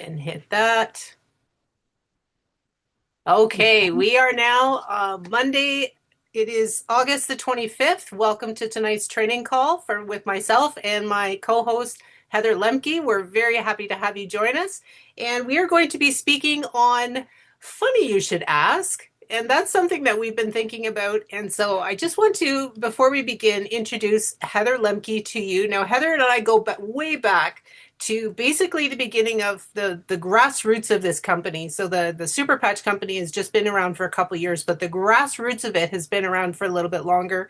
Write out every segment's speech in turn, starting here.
And hit that. Okay, we are now Monday. It is August the 25th. Welcome to tonight's training call with myself and my co-host Heather Lemke. We're very happy to have you join us. And we are going to be speaking on funny you should ask. And that's something that we've been thinking about. And so I just want to, before we begin, introduce Heather Lemke to you. Now, Heather and I go way back to basically the beginning of the grassroots of this company. So the Superpatch company has just been around for a couple of years, but the grassroots of it has been around for a little bit longer.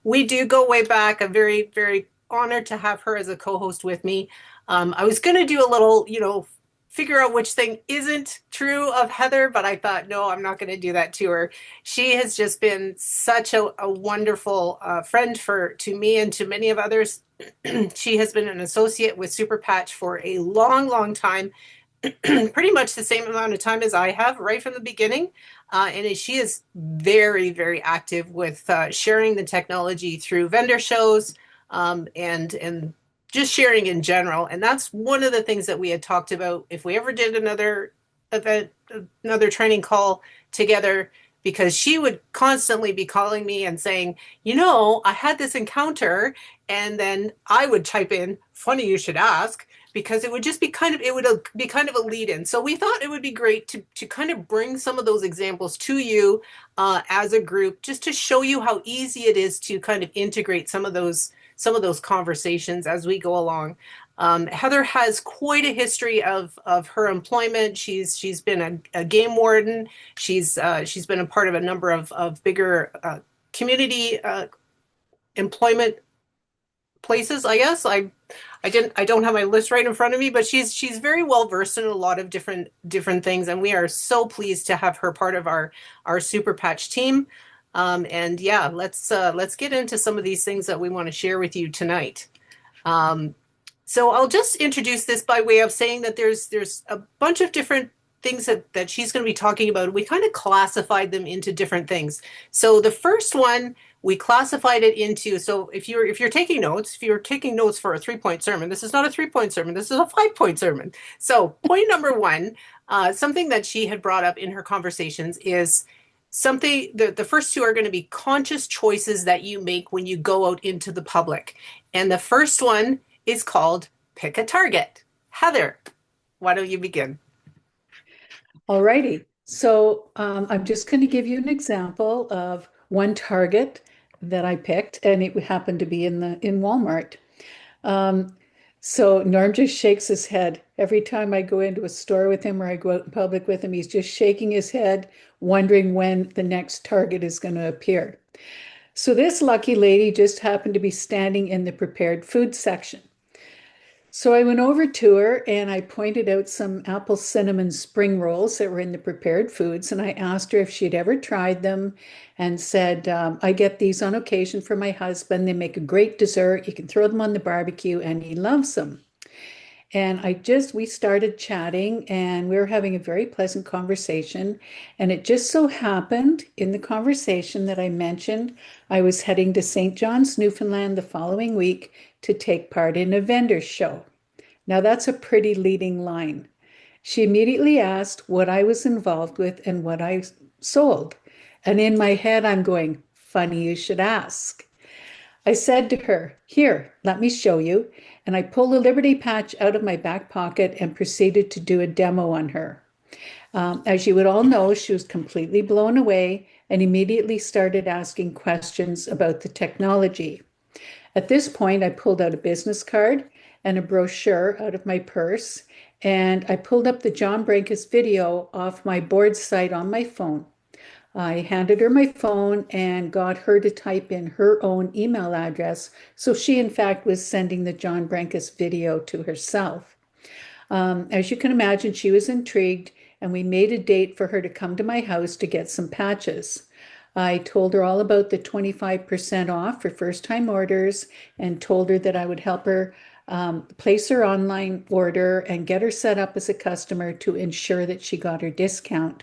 We do go way back. I'm very honored to have her as a co-host with me. I was going to do a little, figure out which thing isn't true of Heather, but I thought, no, I'm not going to do that to her. She has just been such a wonderful friend to me and to many of others. She has been an associate with Superpatch for a long time, pretty much the same amount of time as I have, right from the beginning. And she is very active with sharing the technology through vendor shows and just sharing in general. And that's one of the things that we had talked about if we ever did another event, another training call together, because she would constantly be calling me and saying, I had this encounter. And then I would type in, funny you should ask, because it would just be it would be kind of a lead in. So we thought it would be great to kind of bring some of those examples to you as a group, just to show you how easy it is to kind of integrate some of those conversations as we go along. Heather has quite a history of her employment. She's been a game warden. She's been a part of a number of bigger community employment places, I guess. I don't have my list right in front of me, but she's very well versed in a lot of different things, and we are so pleased to have her part of our Super Patch team. And yeah, let's get into some of these things that we want to share with you tonight. So I'll just introduce this by way of saying that there's a bunch of different things that she's going to be talking about. We kind of classified them into different things. So the first one we classified it into. So if you're taking notes, if you're taking notes for a 3-point sermon, this is not a 3-point sermon. This is a 5-point sermon. So point number one, something that she had brought up in her conversations is something. The first two are going to be conscious choices that you make when you go out into the public, and the first one is called pick a target. Heather, why don't you begin? Alrighty. So I'm just going to give you an example of one target that I picked, and it happened to be in Walmart. Um, so Norm just shakes his head every time I go into a store with him or I go out in public with him. He's just shaking his head, wondering when the next target is going to appear. So this lucky lady just happened to be standing in the prepared food section. So I went over to her and I pointed out some apple cinnamon spring rolls that were in the prepared foods. And I asked her if she'd ever tried them and said, I get these on occasion for my husband. They make a great dessert. You can throw them on the barbecue and he loves them. And we started chatting and we were having a very pleasant conversation. And it just so happened in the conversation that I mentioned I was heading to St. John's, Newfoundland the following week to take part in a vendor show. Now that's a pretty leading line. She immediately asked what I was involved with and what I sold. And in my head, I'm going, funny you should ask. I said to her, here, let me show you. And I pulled a Liberty patch out of my back pocket and proceeded to do a demo on her. As you would all know, she was completely blown away and immediately started asking questions about the technology. At this point, I pulled out a business card and a brochure out of my purse, and I pulled up the John Brankus video off my board site on my phone. I handed her my phone and got her to type in her own email address. So she, in fact, was sending the John Brankus video to herself. As you can imagine, she was intrigued, and we made a date for her to come to my house to get some patches. I told her all about the 25% off for first-time orders and told her that I would help her place her online order and get her set up as a customer to ensure that she got her discount.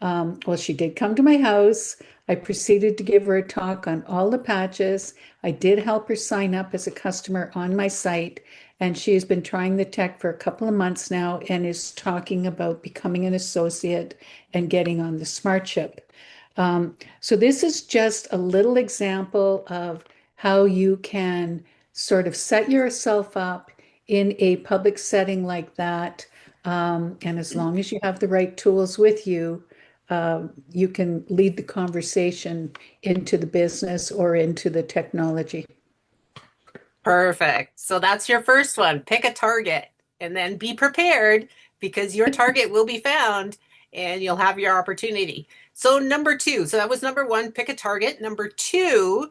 Well, she did come to my house. I proceeded to give her a talk on all the patches. I did help her sign up as a customer on my site, and she has been trying the tech for a couple of months now and is talking about becoming an associate and getting on the smart chip. So this is just a little example of how you can sort of set yourself up in a public setting like that. And as long as you have the right tools with you, you can lead the conversation into the business or into the technology. Perfect. So that's your first one. Pick a target and then be prepared because your target will be found and you'll have your opportunity. So, number two, so that was number one, pick a target. Number two,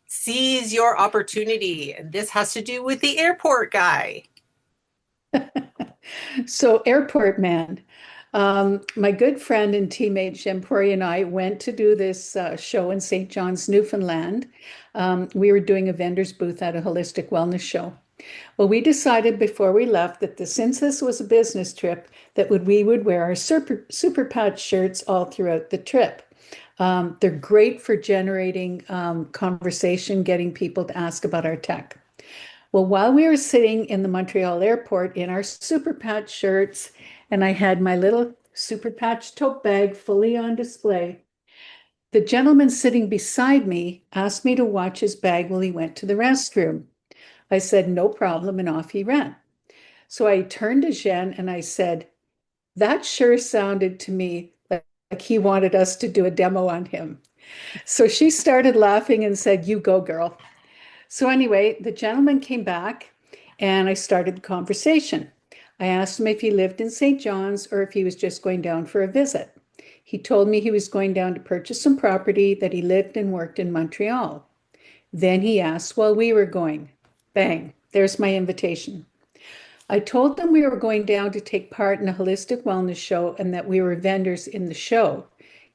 seize your opportunity. And this has to do with the airport guy. So, airport man. My good friend and teammate Jim Poirier and I went to do this show in St. John's, Newfoundland. We were doing a vendor's booth at a holistic wellness show. Well, we decided before we left that since this was a business trip, that we would wear our Superpatch shirts all throughout the trip. They're great for generating conversation, getting people to ask about our tech. Well, while we were sitting in the Montreal airport in our Superpatch shirts, and I had my little Superpatch tote bag fully on display, the gentleman sitting beside me asked me to watch his bag while he went to the restroom. I said, no problem, and off he ran. So I turned to Jen and I said, that sure sounded to me like he wanted us to do a demo on him. So she started laughing and said, you go, girl. So anyway, the gentleman came back and I started the conversation. I asked him if he lived in St. John's or if he was just going down for a visit. He told me he was going down to purchase some property, that he lived and worked in Montreal. Then he asked while we were going. Bang, there's my invitation. I told them we were going down to take part in a holistic wellness show and that we were vendors in the show.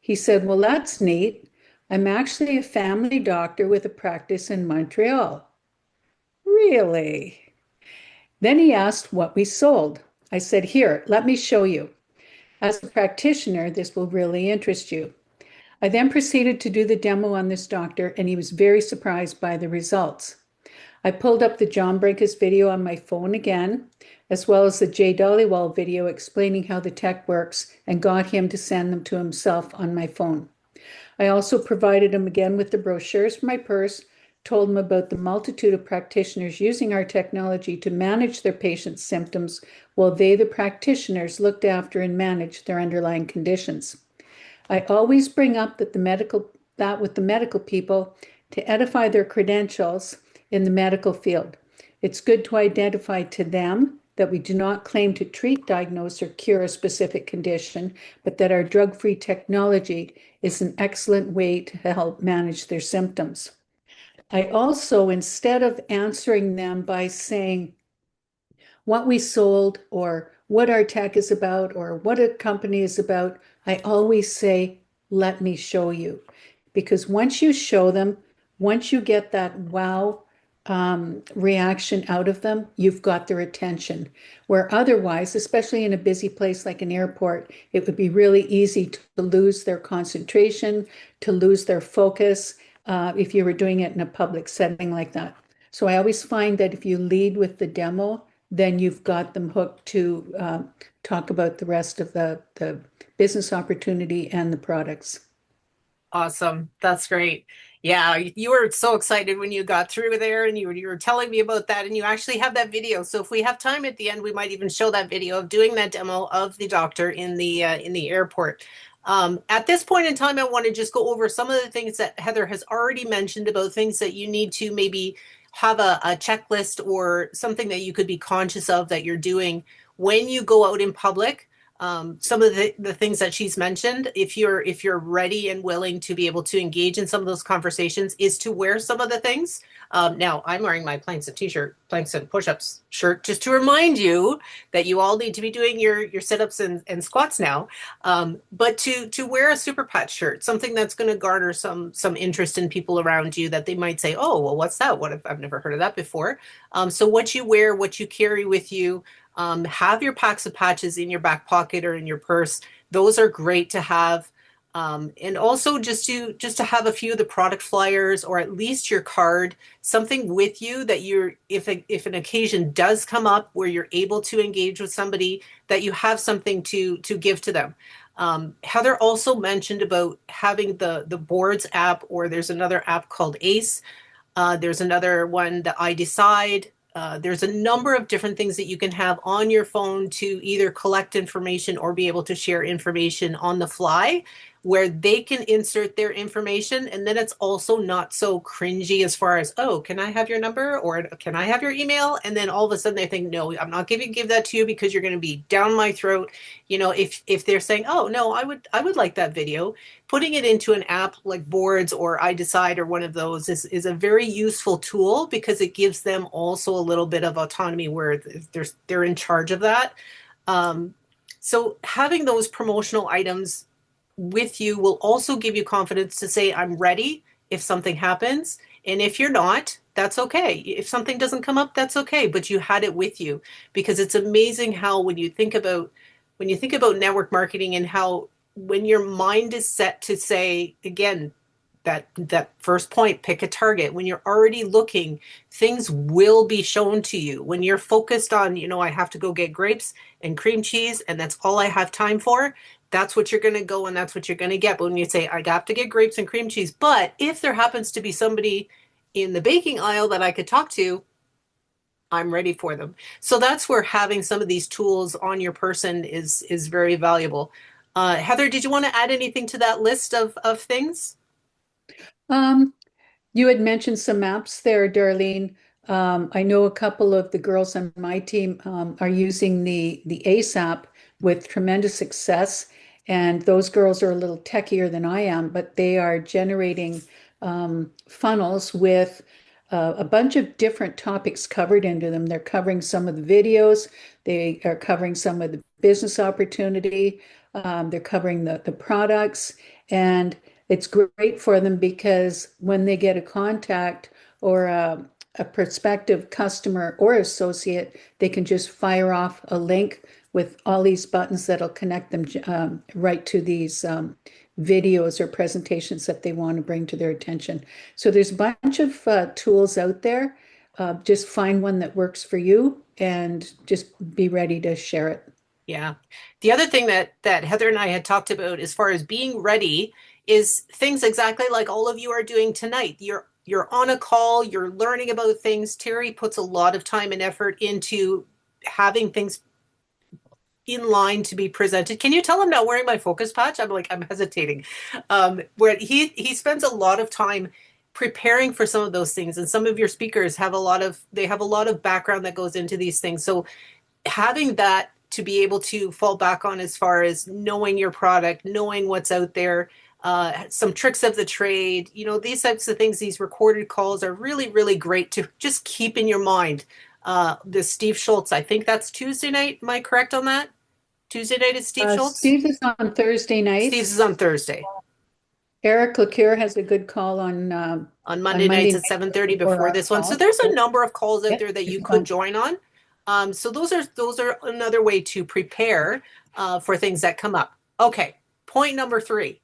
He said, well, that's neat. I'm actually a family doctor with a practice in Montreal. Really? Then he asked what we sold. I said, here, let me show you. As a practitioner, this will really interest you. I then proceeded to do the demo on this doctor, and he was very surprised by the results. I pulled up the John Breakus video on my phone again, as well as the Jay Dollywall video explaining how the tech works, and got him to send them to himself on my phone. I also provided him again with the brochures for my purse, told him about the multitude of practitioners using our technology to manage their patients' symptoms while they, the practitioners, looked after and managed their underlying conditions. I always bring up that with the medical people to edify their credentials in the medical field. It's good to identify to them that we do not claim to treat, diagnose, or cure a specific condition, but that our drug-free technology is an excellent way to help manage their symptoms. I also, instead of answering them by saying what we sold or what our tech is about or what a company is about, I always say, let me show you. Because once you show them, once you get that wow reaction out of them, you've got their attention. Where otherwise, especially in a busy place like an airport, it would be really easy to lose their concentration, to lose their focus if you were doing it in a public setting like that. So I always find that if you lead with the demo, then you've got them hooked to talk about the rest of the business opportunity and the products. Awesome. That's great. Yeah, you were so excited when you got through there and you were telling me about that and you actually have that video. So if we have time at the end, we might even show that video of doing that demo of the doctor in the airport. At this point in time, I want to just go over some of the things that Heather has already mentioned about things that you need to maybe have a checklist or something that you could be conscious of that you're doing when you go out in public. Some of the things that she's mentioned, if you're ready and willing to be able to engage in some of those conversations, is to wear some of the things. Now, I'm wearing my planks and push-ups shirt, just to remind you that you all need to be doing your sit-ups and squats now. But to wear a Superpatch shirt, something that's going to garner some interest in people around you that they might say, oh, well, what's that? What if I've never heard of that before? So what you wear, what you carry with you. Have your packs of patches in your back pocket or in your purse. Those are great to have. And also just to have a few of the product flyers or at least your card, something with you that you're if an occasion does come up where you're able to engage with somebody, that you have something to give to them. Heather also mentioned about having the boards app, or there's another app called Ace. There's another one, the I Decide. There's a number of different things that you can have on your phone to either collect information or be able to share information on the fly, where they can insert their information. And then it's also not so cringy as far as, oh, can I have your number or can I have your email? And then all of a sudden they think, no, I'm not going to give that to you because you're going to be down my throat. If they're saying, oh, no, I would like that video, putting it into an app like Boards or I Decide or one of those is a very useful tool because it gives them also a little bit of autonomy where they're in charge of that. Um, so having those promotional items with you will also give you confidence to say, I'm ready if something happens. And if you're not, that's okay. If something doesn't come up, that's okay. But you had it with you, because it's amazing how when you think about network marketing and how when your mind is set to say, again, that first point, pick a target. When you're already looking, things will be shown to you. When you're focused on, I have to go get grapes and cream cheese and that's all I have time for, that's what you're going to go and that's what you're going to get. But when you say, I got to get grapes and cream cheese, but if there happens to be somebody in the baking aisle that I could talk to, I'm ready for them. So that's where having some of these tools on your person is very valuable. Heather, did you want to add anything to that list of things? Um, You had mentioned some maps there, Darlene. I know a couple of the girls on my team are using the ACE app with tremendous success. And those girls are a little techier than I am, but they are generating funnels with a bunch of different topics covered into them. They're covering some of the videos, they are covering some of the business opportunity, they're covering the products. And it's great for them because when they get a contact or a prospective customer or associate, they can just fire off a link with all these buttons that'll connect them right to these videos or presentations that they want to bring to their attention. So there's a bunch of tools out there. Just find one that works for you and just be ready to share it. Yeah. The other thing that Heather and I had talked about as far as being ready is things exactly like all of you are doing tonight. You're on a call, you're learning about things. Terry puts a lot of time and effort into having things in line to be presented. Can you tell I'm not wearing my focus patch? I'm hesitating. Where he spends a lot of time preparing for some of those things, and some of your speakers have a lot of background that goes into these things. So having that to be able to fall back on as far as knowing your product, knowing what's out there, some tricks of the trade, these types of things, these recorded calls are really, really great to just keep in your mind. The Steve Schultz, I think that's Tuesday night. Am I correct on that? Tuesday night is Steve Schultz. Steve's is on Thursday Steve's nights. is on Thursday. Eric LeCure has a good call On on Monday Monday nights at night 7:30 before before our this one. So call. there's a Yep, number of calls out yep, there that you it's could fun. join on. So those are another way to prepare for things that come up. Okay, point number three.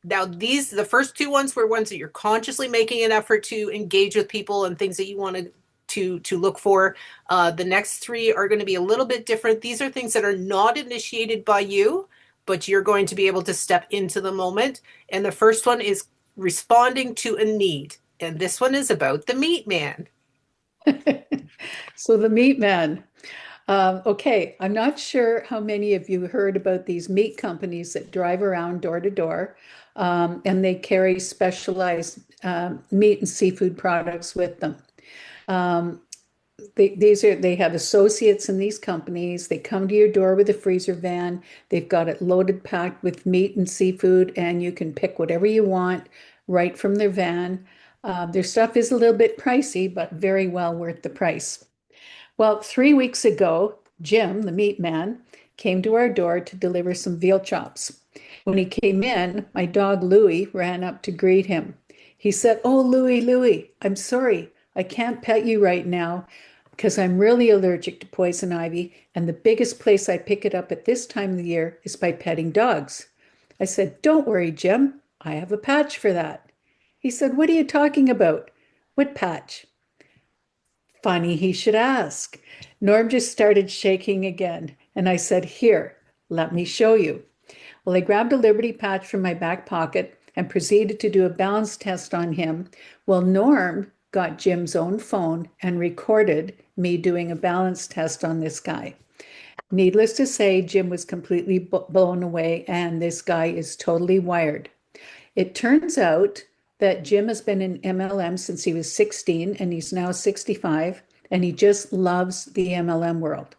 Now the first two ones were ones that you're consciously making an effort to engage with people and things that you wanted to look for. The next three are going to be a little bit different. These are things that are not initiated by you, but you're going to be able to step into the moment. And the first one is responding to a need. And this one is about the meat man. So the meat man. Okay, I'm not sure how many of you heard about these meat companies that drive around door to door, and they carry specialized meat and seafood products with them. Um, they have associates in these companies. They come to your door with a freezer van. They've got it loaded, packed with meat and seafood, and you can pick whatever you want right from their van. Their stuff is a little bit pricey, but very well worth the price. Well, 3 weeks ago, Jim, the meat man, came to our door to deliver some veal chops. When he came in, my dog Louie ran up to greet him. He said, "Oh, Louie, Louie, I'm sorry. I can't pet you right now because I'm really allergic to poison ivy, and the biggest place I pick it up at this time of the year is by petting dogs." I said, "Don't worry, Jim. I have a patch for that." He said, "What are you talking about? What patch?" Funny he should ask. Norm just started shaking again, and I said, "Here, let me show you." Well, I grabbed a Liberty patch from my back pocket and proceeded to do a balance test on him. Well, Norm got Jim's own phone and recorded me doing a balance test on this guy. Needless to say, Jim was completely blown away, and this guy is totally wired. It turns out that Jim has been in MLM since he was 16 and he's now 65, and he just loves the MLM world.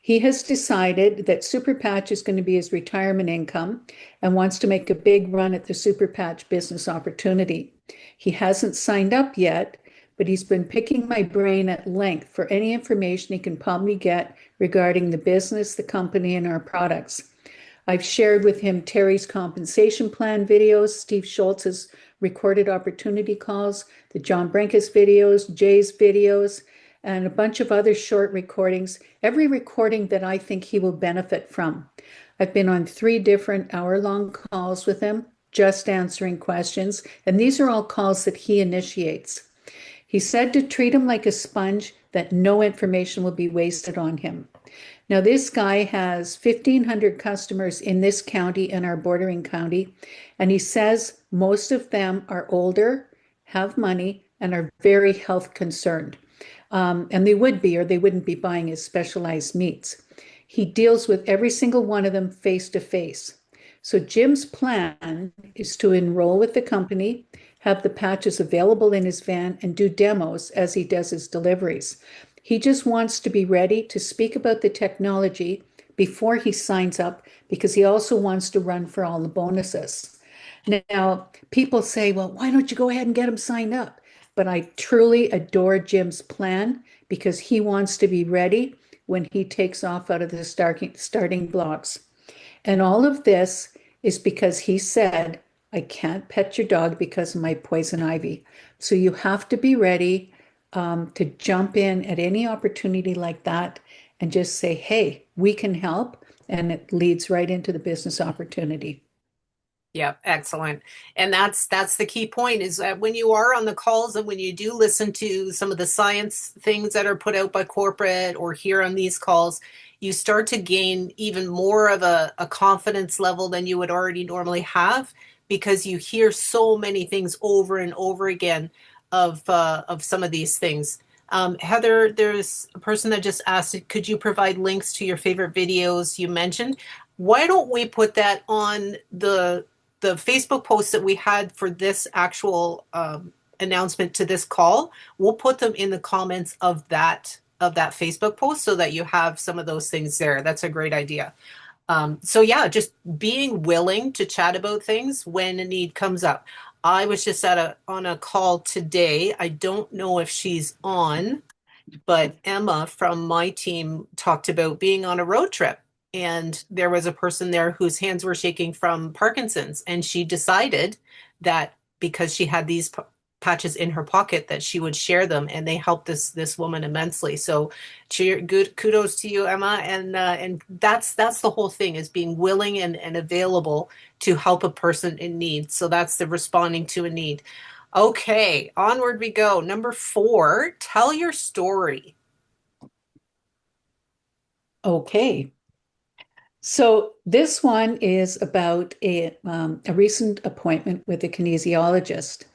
He has decided that Superpatch is going to be his retirement income and wants to make a big run at the Superpatch business opportunity. He hasn't signed up yet, but he's been picking my brain at length for any information he can probably get regarding the business, the company, and our products. I've shared with him Terry's compensation plan videos, Steve Schultz's recorded opportunity calls, the John Brenkus videos, Jay's videos, and a bunch of other short recordings, every recording that I think he will benefit from. I've been on 3 different hour-long calls with him, just answering questions, and these are all calls that he initiates. He said to treat him like a sponge, that no information will be wasted on him. Now, this guy has 1,500 customers in this county and our bordering county, and he says most of them are older, have money, and are very health concerned. And they would be, or they wouldn't be buying his specialized meats. He deals with every single one of them face to face. So Jim's plan is to enroll with the company, have the patches available in his van, and do demos as he does his deliveries. He just wants to be ready to speak about the technology before he signs up, because he also wants to run for all the bonuses. Now, people say, well, why don't you go ahead and get him signed up? But I truly adore Jim's plan because he wants to be ready when he takes off out of the starting blocks. And all of this is because he said, I can't pet your dog because of my poison ivy. So you have to be ready to jump in at any opportunity like that and just say, hey, we can help. And it leads right into the business opportunity. Yeah, excellent. And that's the key point is that when you are on the calls and when you do listen to some of the science things that are put out by corporate or here on these calls, you start to gain even more of a confidence level than you would already normally have because you hear so many things over and over again of some of these things. Heather, there's a person that just asked, could you provide links to your favorite videos you mentioned? Why don't we put that on the Facebook post that we had for this actual announcement to this call? We'll put them in the comments of that Facebook post so that you have some of those things there. That's a great idea. So yeah, just being willing to chat about things when a need comes up. I was just on a call today. I don't know if she's on, but Emma from my team talked about being on a road trip. And there was a person there whose hands were shaking from Parkinson's. And she decided that because she had these patches in her pocket, that she would share them. And they helped this woman immensely. So good kudos to you, Emma. And that's the whole thing is being willing and available to help a person in need. So that's the responding to a need. Okay, onward we go. Number 4, tell your story. Okay. So this one is about a recent appointment with a kinesiologist.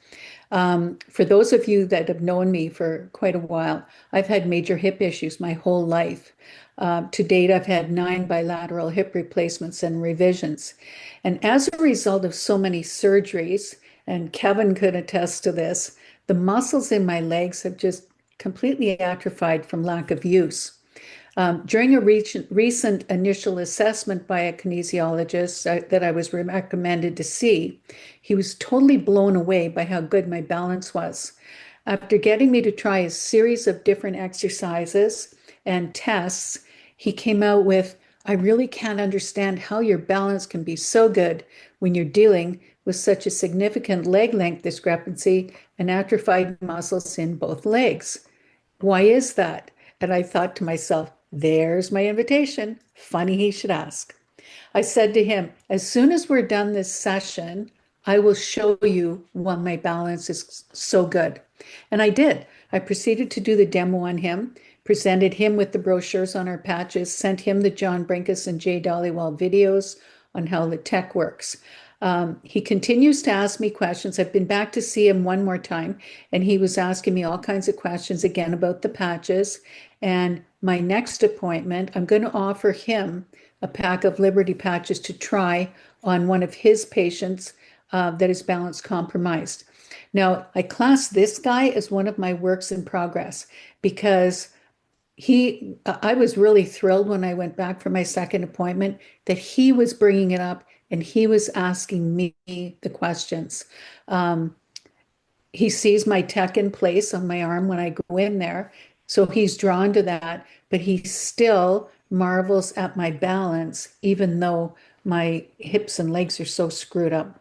For those of you that have known me for quite a while, I've had major hip issues my whole life. To date, I've had 9 bilateral hip replacements and revisions. And as a result of so many surgeries, and Kevin could attest to this, the muscles in my legs have just completely atrophied from lack of use. During a recent initial assessment by a kinesiologist that I was recommended to see, he was totally blown away by how good my balance was. After getting me to try a series of different exercises and tests, he came out with, I really can't understand how your balance can be so good when you're dealing with such a significant leg length discrepancy and atrophied muscles in both legs. Why is that? And I thought to myself, there's my invitation. Funny he should ask. I said to him, as soon as we're done this session, I will show you why my balance is so good. And I did. I proceeded to do the demo on him, presented him with the brochures on our patches, sent him the John Brinkus and Jay Dollywall videos on how the tech works. He continues to ask me questions. I've been back to see him one more time, and he was asking me all kinds of questions again about the patches. And my next appointment, I'm going to offer him a pack of Liberty patches to try on one of his patients that is balance compromised. Now, I class this guy as one of my works in progress because I was really thrilled when I went back for my second appointment that he was bringing it up and he was asking me the questions. Um, he sees my tech in place on my arm when I go in there. So he's drawn to that, but he still marvels at my balance, even though my hips and legs are so screwed up.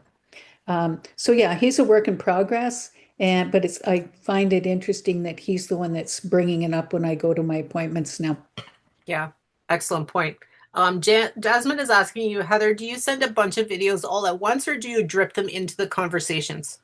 So yeah, he's a work in progress, and but I find it interesting that he's the one that's bringing it up when I go to my appointments now. Yeah, excellent point. Jasmine is asking you, Heather, do you send a bunch of videos all at once or do you drip them into the conversations?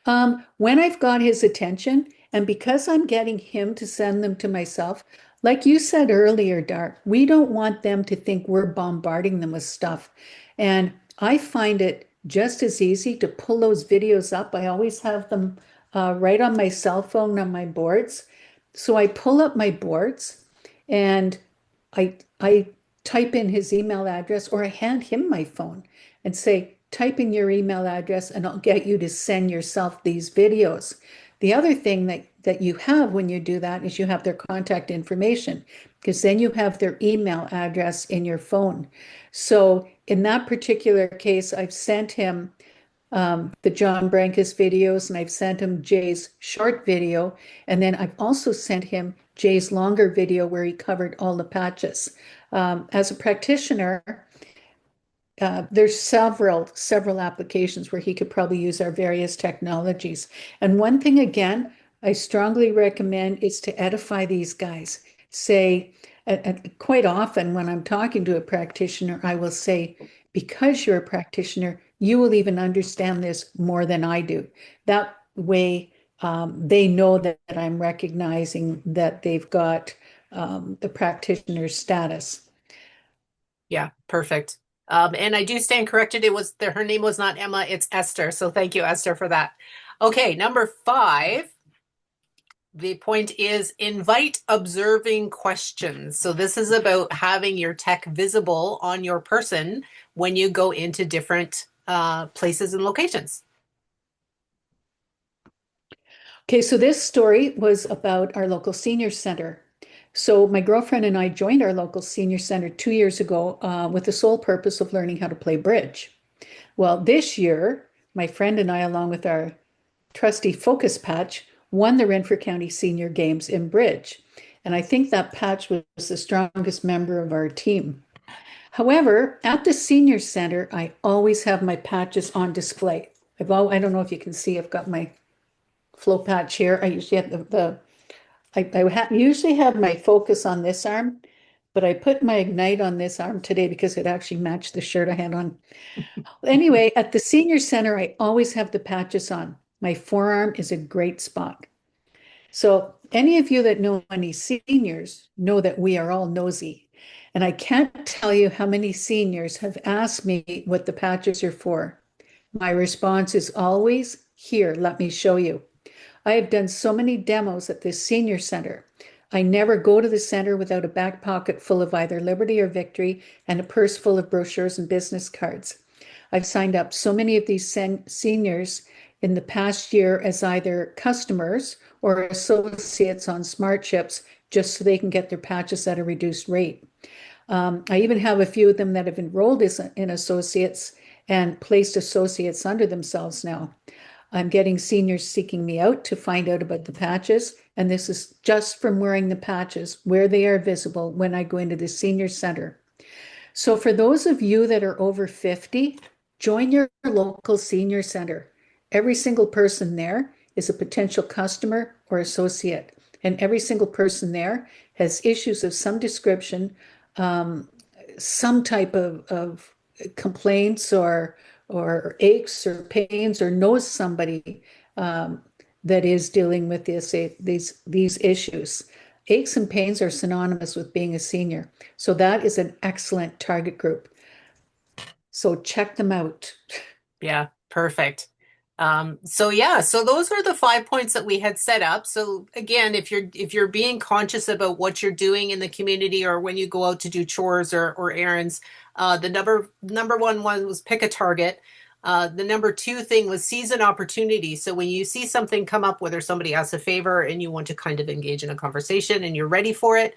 When I've got his attention, and because I'm getting him to send them to myself, like you said earlier, Dar, we don't want them to think we're bombarding them with stuff. And I find it just as easy to pull those videos up. I always have them right on my cell phone on my boards. So I pull up my boards and I type in his email address or I hand him my phone and say, type in your email address and I'll get you to send yourself these videos. The other thing that you have when you do that is you have their contact information because then you have their email address in your phone. So in that particular case, I've sent him the John Brankus videos and I've sent him Jay's short video. And then I've also sent him Jay's longer video where he covered all the patches. As a practitioner, there's several applications where he could probably use our various technologies. And one thing again, I strongly recommend is to edify these guys. Say, quite often when I'm talking to a practitioner, I will say, because you're a practitioner, you will even understand this more than I do. That way, they know that I'm recognizing that they've got the practitioner status. Yeah, perfect. And I do stand corrected. Her name was not Emma, it's Esther. So thank you, Esther, for that. Okay, number 5. The point is invite observing questions. So this is about having your tech visible on your person when you go into different places and locations. Okay, so this story was about our local senior center. So my girlfriend and I joined our local senior center 2 years ago with the sole purpose of learning how to play bridge. Well, this year, my friend and I, along with our trusty Focus Patch, won the Renfrew County Senior Games in bridge. And I think that patch was the strongest member of our team. However, at the senior center, I always have my patches on display. I don't know if you can see, I've got my flow patch here. I usually have usually have my focus on this arm, but I put my Ignite on this arm today because it actually matched the shirt I had on. Anyway, at the senior center, I always have the patches on. My forearm is a great spot. So any of you that know any seniors know that we are all nosy. And I can't tell you how many seniors have asked me what the patches are for. My response is always, here, let me show you. I have done so many demos at this senior center. I never go to the center without a back pocket full of either Liberty or Victory and a purse full of brochures and business cards. I've signed up so many of these seniors in the past year as either customers or associates on smart chips just so they can get their patches at a reduced rate. I even have a few of them that have enrolled in associates and placed associates under themselves now. I'm getting seniors seeking me out to find out about the patches, and this is just from wearing the patches where they are visible when I go into the senior center. So for those of you that are over 50, join your local senior center. Every single person there is a potential customer or associate, and every single person there has issues of some description, some type of complaints or aches or pains or knows somebody um, that is dealing with these issues. Aches and pains are synonymous with being a senior. So that is an excellent target group. So check them out. Yeah, perfect. So yeah, so those are the 5 points that we had set up. So again, if you're being conscious about what you're doing in the community or when you go out to do chores or errands, the number one was pick a target. The number two thing was seize an opportunity. So when you see something come up, whether somebody asks a favor and you want to kind of engage in a conversation and you're ready for it,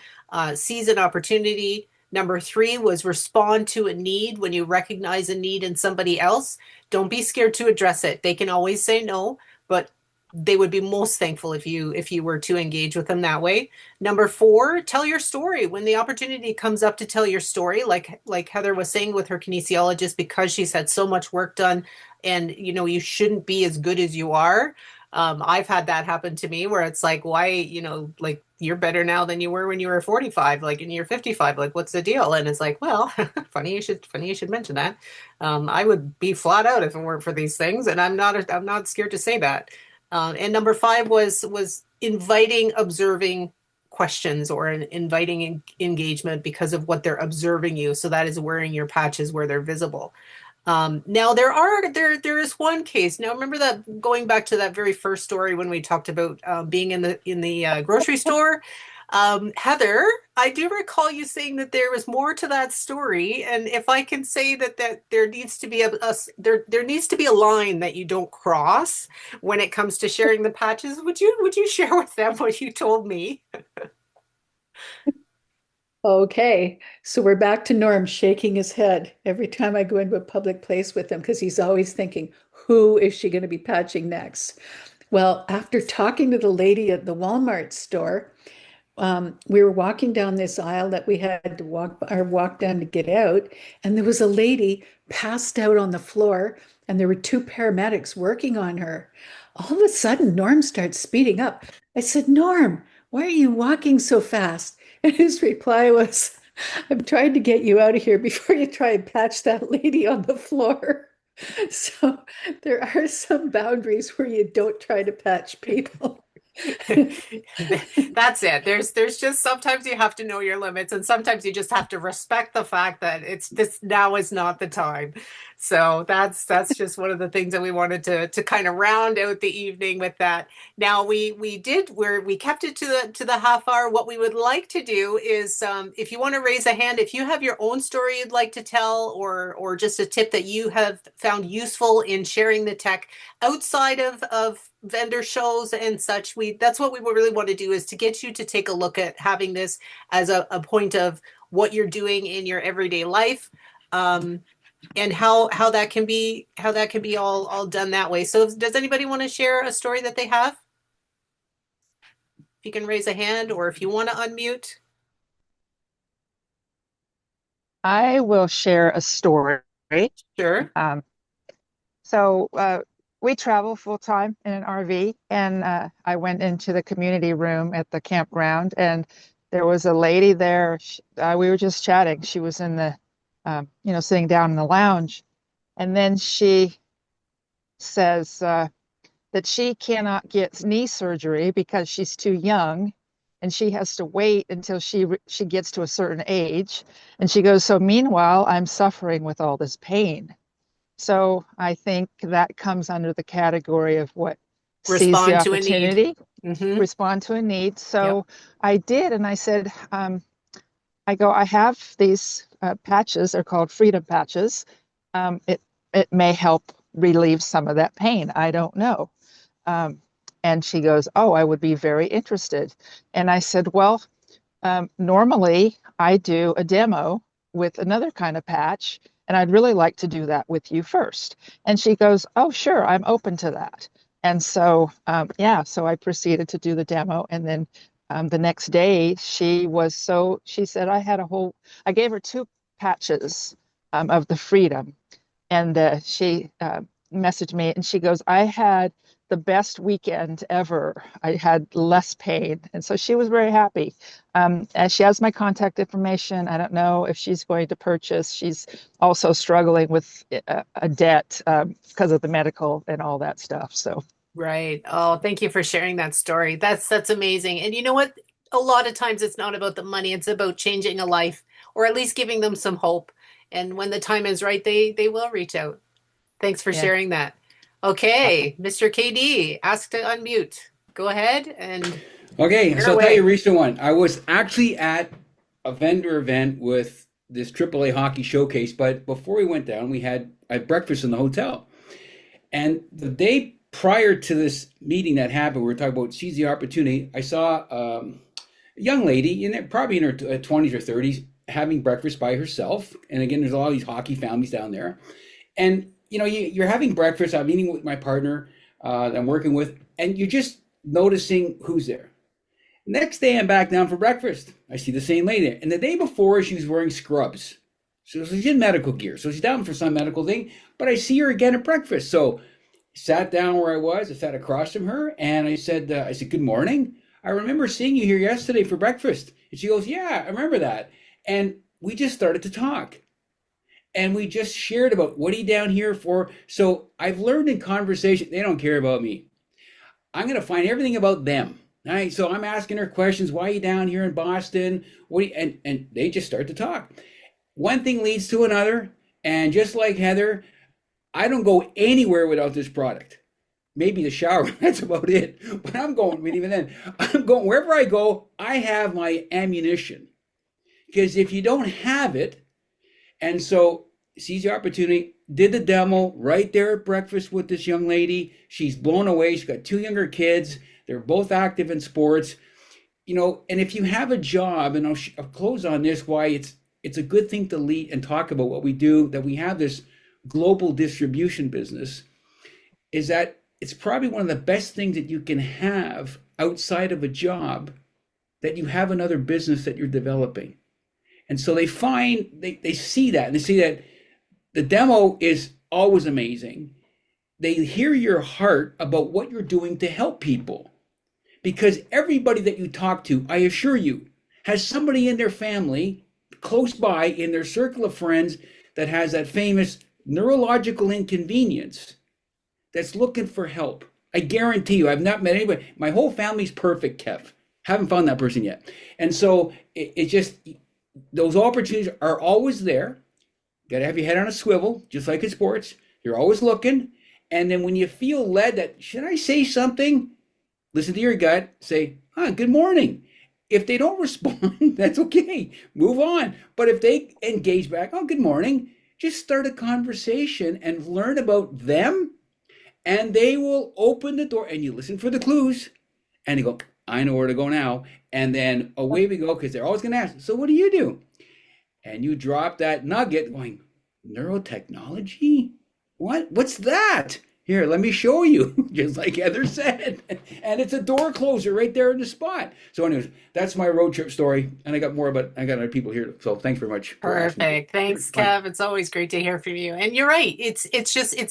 seize an opportunity. Number three was respond to a need when you recognize a need in somebody else. Don't be scared to address it. They can always say no, but they would be most thankful if you were to engage with them that way. Number four, tell your story. When the opportunity comes up to tell your story, like Heather was saying with her kinesiologist, because she's had so much work done and you shouldn't be as good as you are. I've had that happen to me where it's like, why, like you're better now than you were when you were 45, like and you're 55, like what's the deal? And it's like, well, funny you should mention that. I would be flat out if it weren't for these things, and I'm not scared to say that. And number five was inviting observing questions or an inviting engagement because of what they're observing you. So that is wearing your patches where they're visible. Now there is one case. Now remember that going back to that very first story when we talked about being in the grocery store. Heather, I do recall you saying that there was more to that story, and if I can say that there needs to be there needs to be a line that you don't cross when it comes to sharing the patches. Would you share with them what you told me? Okay, so we're back to Norm shaking his head every time I go into a public place with him because he's always thinking, who is she going to be patching next? Well, after talking to the lady at the Walmart store, we were walking down this aisle that we had to walk down to get out, and there was a lady passed out on the floor, and there were two paramedics working on her. All of a sudden, Norm starts speeding up. I said, Norm, why are you walking so fast? And his reply was, I'm trying to get you out of here before you try and patch that lady on the floor. So there are some boundaries where you don't try to patch people. That's it. There's just sometimes you have to know your limits, and sometimes you just have to respect the fact that it's this now is not the time. So that's just one of the things that we wanted to kind of round out the evening with that. Now we kept it to the half hour. What we would like to do is if you want to raise a hand, if you have your own story you'd like to tell, or just a tip that you have found useful in sharing the tech outside of vendor shows and such, that's what we really want to do, is to get you to take a look at having this as a point of what you're doing in your everyday life, and how that can be all done that way. So does anybody want to share a story that they have? If you can raise a hand, or if you want to unmute. I will share a story. Sure. Um, so we travel full time in an RV, and I went into the community room at the campground, and there was a lady there. We were just chatting. She was in the, sitting down in the lounge, and then she says that she cannot get knee surgery because she's too young, and she has to wait until she gets to a certain age. And she goes, so meanwhile, I'm suffering with all this pain. So I think that comes under the category of what seize the Respond to a need. opportunity, Mm-hmm. respond to a need. Yep. So I did, and I said, I have these patches. They're called freedom patches. It may help relieve some of that pain. I don't know. Um, and she goes, oh, I would be very interested. And I said, well, normally I do a demo with another kind of patch, and I'd really like to do that with you first. And she goes, oh, sure, I'm open to that. And so, yeah, so I proceeded to do the demo. And then the next day, she said, I gave her two patches of the freedom. And she messaged me and she goes, I had the best weekend ever. I had less pain. And so she was very happy. And she has my contact information. I don't know if she's going to purchase. She's also struggling with a debt because of the medical and all that stuff. So, Right. Oh, thank you for sharing that story. That's amazing. And you know what? A lot of times it's not about the money, it's about changing a life or at least giving them some hope. And when the time is right, they will reach out. Thanks for yeah. sharing that. Okay, Mr. KD, ask to unmute. Go ahead and Okay, fire so I'll tell you a away. recent one. I was actually at a vendor event with this AAA hockey showcase, but before we went down, I had breakfast in the hotel. And the day prior to this meeting that happened, we were talking about seize the opportunity. I saw a young lady, probably in her 20s or 30s, having breakfast by herself. And again, there's a lot of these hockey families down there. And you're having breakfast. I'm eating with my partner that I'm working with, and you're just noticing who's there. Next day, I'm back down for breakfast. I see the same lady. And the day before, she was wearing scrubs. So she's in medical gear. So she's down for some medical thing. But I see her again at breakfast. So sat down where I was. I sat across from her. And I said, good morning. I remember seeing you here yesterday for breakfast. And she goes, yeah, I remember that. And we just started to talk. And we just shared about what are you down here for. So I've learned in conversation, they don't care about me. I'm going to find everything about them. All right, so I'm asking her questions. Why are you down here in Boston? And they just start to talk. One thing leads to another, and just like Heather, I don't go anywhere without this product. Maybe the shower, that's about it. But I'm going, even then, I'm going wherever I go. I have my ammunition, because if you don't have it, and so seize the opportunity. Did the demo right there at breakfast with this young lady. She's blown away. She's got two younger kids. They're both active in sports, and if you have a job, and I'll close on this, why it's a good thing to lead and talk about what we do, that we have this global distribution business, is that it's probably one of the best things that you can have outside of a job, that you have another business that you're developing. And so they see that, and they see that the demo is always amazing. They hear your heart about what you're doing to help people. Because everybody that you talk to, I assure you, has somebody in their family, close by, in their circle of friends, that has that famous neurological inconvenience, that's looking for help. I guarantee you, I've not met anybody. My whole family's perfect, Kev. Haven't found that person yet. And so it just, those opportunities are always there. Got to have your head on a swivel, just like in sports. You're always looking. And then when you feel led that, should I say something? Listen to your gut, say, good morning. If they don't respond, that's okay. Move on. But if they engage back, good morning, just start a conversation and learn about them, and they will open the door, and you listen for the clues, and you go, I know where to go now. And then away we go, because they're always going to ask, so what do you do? And you drop that nugget going, neurotechnology? What's that? Here, let me show you, just like Heather said. And it's a door closer right there in the spot. So anyways, that's my road trip story. And I got more, but I got other people here. So thanks very much for asking me. Perfect. Thanks, Kev. It's always great to hear from you. And you're right. It's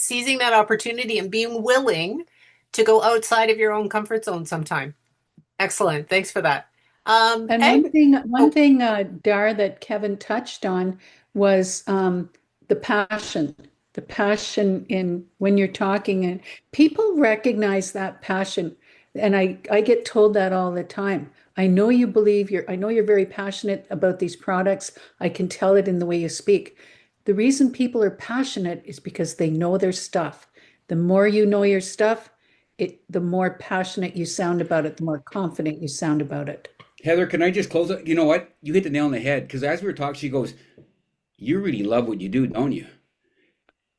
seizing that opportunity and being willing to go outside of your own comfort zone sometime. Excellent. Thanks for that. And Ed? one thing, Dar, that Kevin touched on was the passion in when you're talking, and people recognize that passion. And I get told that all the time. I know I know you're very passionate about these products. I can tell it in the way you speak. The reason people are passionate is because they know their stuff. The more you know your stuff, the more passionate you sound about it, the more confident you sound about it. Heather, can I just close it? You know what? You hit the nail on the head. Because as we were talking, she goes, you really love what you do, don't you?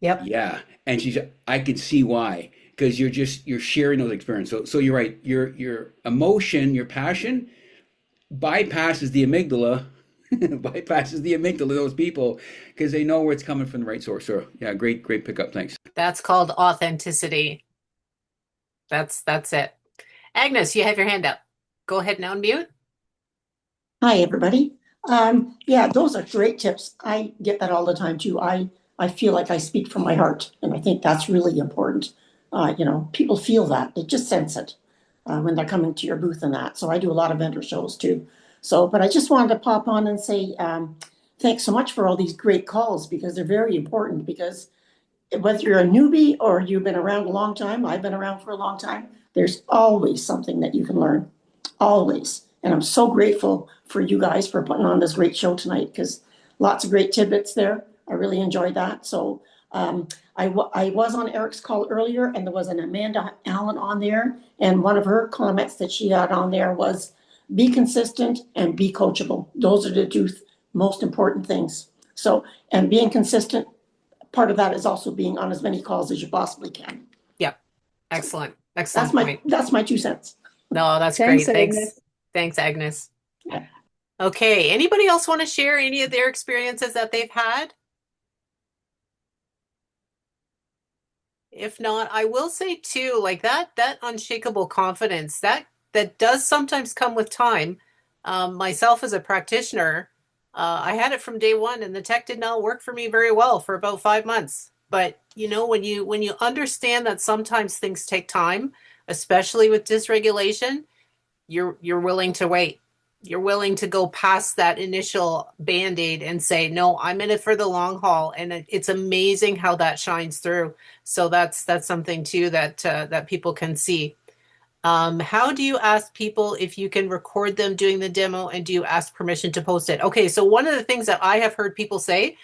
Yep. Yeah. And she said, I could see why. Because you're sharing those experiences. So you're right. Your emotion, your passion bypasses the amygdala, bypasses the amygdala of those people, because they know where it's coming from, the right source. So yeah, great pickup. Thanks. That's called authenticity. That's it. Agnes, you have your hand up. Go ahead and unmute. Hi, everybody. Yeah, those are great tips. I get that all the time too. I feel like I speak from my heart, and I think that's really important. people feel that. They just sense it when they're coming to your booth and that. So I do a lot of vendor shows too. So, but I just wanted to pop on and say thanks so much for all these great calls because they're very important because whether you're a newbie or you've been around a long time, I've been around for a long time, there's always something that you can learn. Always. And I'm so grateful for you guys for putting on this great show tonight because lots of great tidbits there. I really enjoyed that. So I was on Eric's call earlier and there was an Amanda Allen on there. And one of her comments that she had on there was be consistent and be coachable. Those are the two most important things. So, and being consistent, part of that is also being on as many calls as you possibly can. Yep. Excellent. Excellent point. That's my 2 cents. No, that's Thanks, great. Thanks. Agnes. Thanks, Agnes. Yeah. Okay. Anybody else want to share any of their experiences that they've had? If not, I will say too, like that unshakable confidence that does sometimes come with time. Myself as a practitioner, I had it from day one, and the tech did not work for me very well for about 5 months. But when you understand that sometimes things take time, especially with dysregulation, you're willing to wait. You're willing to go past that initial band-aid and say, no, I'm in it for the long haul. And it's amazing how that shines through. So that's something too that people can see. How do you ask people if you can record them doing the demo, and do you ask permission to post it? Okay, so one of the things that I have heard people say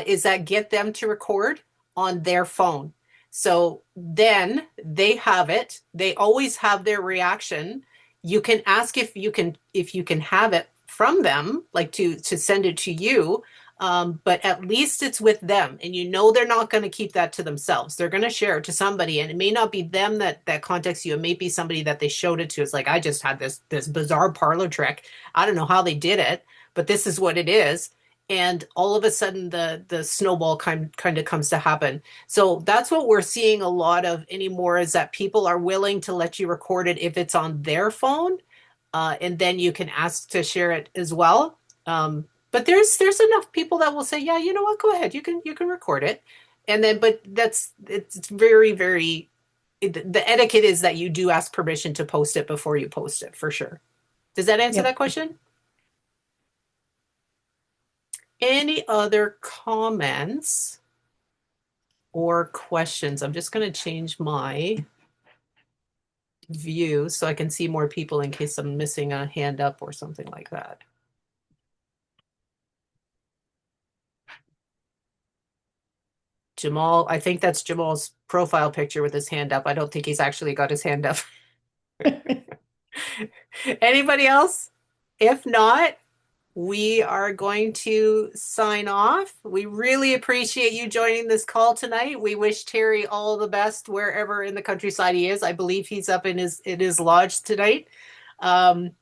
is that get them to record on their phone. So then they have it. They always have their reaction. You can ask if you can have it from them, like to send it to you. But at least it's with them, and they're not going to keep that to themselves. They're going to share it to somebody, and it may not be them that contacts you. It may be somebody that they showed it to. It's like, I just had this bizarre parlor trick. I don't know how they did it, but this is what it is. And all of a sudden the snowball kind of comes to happen. So that's what we're seeing a lot of anymore, is that people are willing to let you record it if it's on their phone. And then you can ask to share it as well. But there's enough people that will say, yeah, you know what, go ahead, you can record it. And then, but it's very, very, the etiquette is that you do ask permission to post it before you post it, for sure. Does that answer that question? Any other comments or questions? I'm just going to change my view so I can see more people in case I'm missing a hand up or something like that. Jamal, I think that's Jamal's profile picture with his hand up. I don't think he's actually got his hand up. Anybody else? If not, we are going to sign off. We really appreciate you joining this call tonight. We wish Terry all the best wherever in the countryside he is. I believe he's up in his lodge tonight. And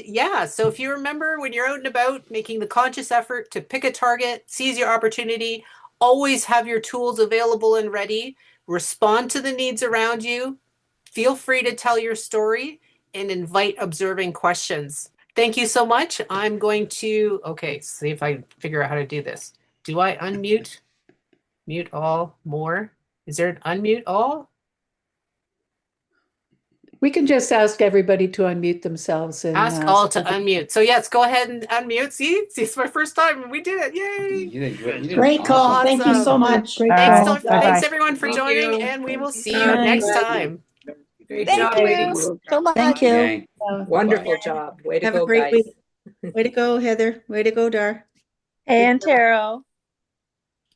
yeah, so if you remember, when you're out and about, making the conscious effort to pick a target, seize your opportunity, always have your tools available and ready, respond to the needs around you, feel free to tell your story, and invite observing questions. Thank you so much. I'm going to, see if I figure out how to do this. Do I unmute? Mute all, more? Is there an unmute all? We can just ask everybody to unmute themselves and ask all to unmute. So yes, go ahead and unmute. See, it's my first time. We did it. Yay. You did great. You did Great call. Awesome. Thank you so much. Great Thanks, call. Bye-bye. thanks everyone for Thank joining, you. and we will see Bye. you next time. Great Thank job, you ladies. so much. Thank you. Okay. Wonderful job. Way to Have a go, great guys. week. Way to go, Heather. Way to go, Dar. And Taro.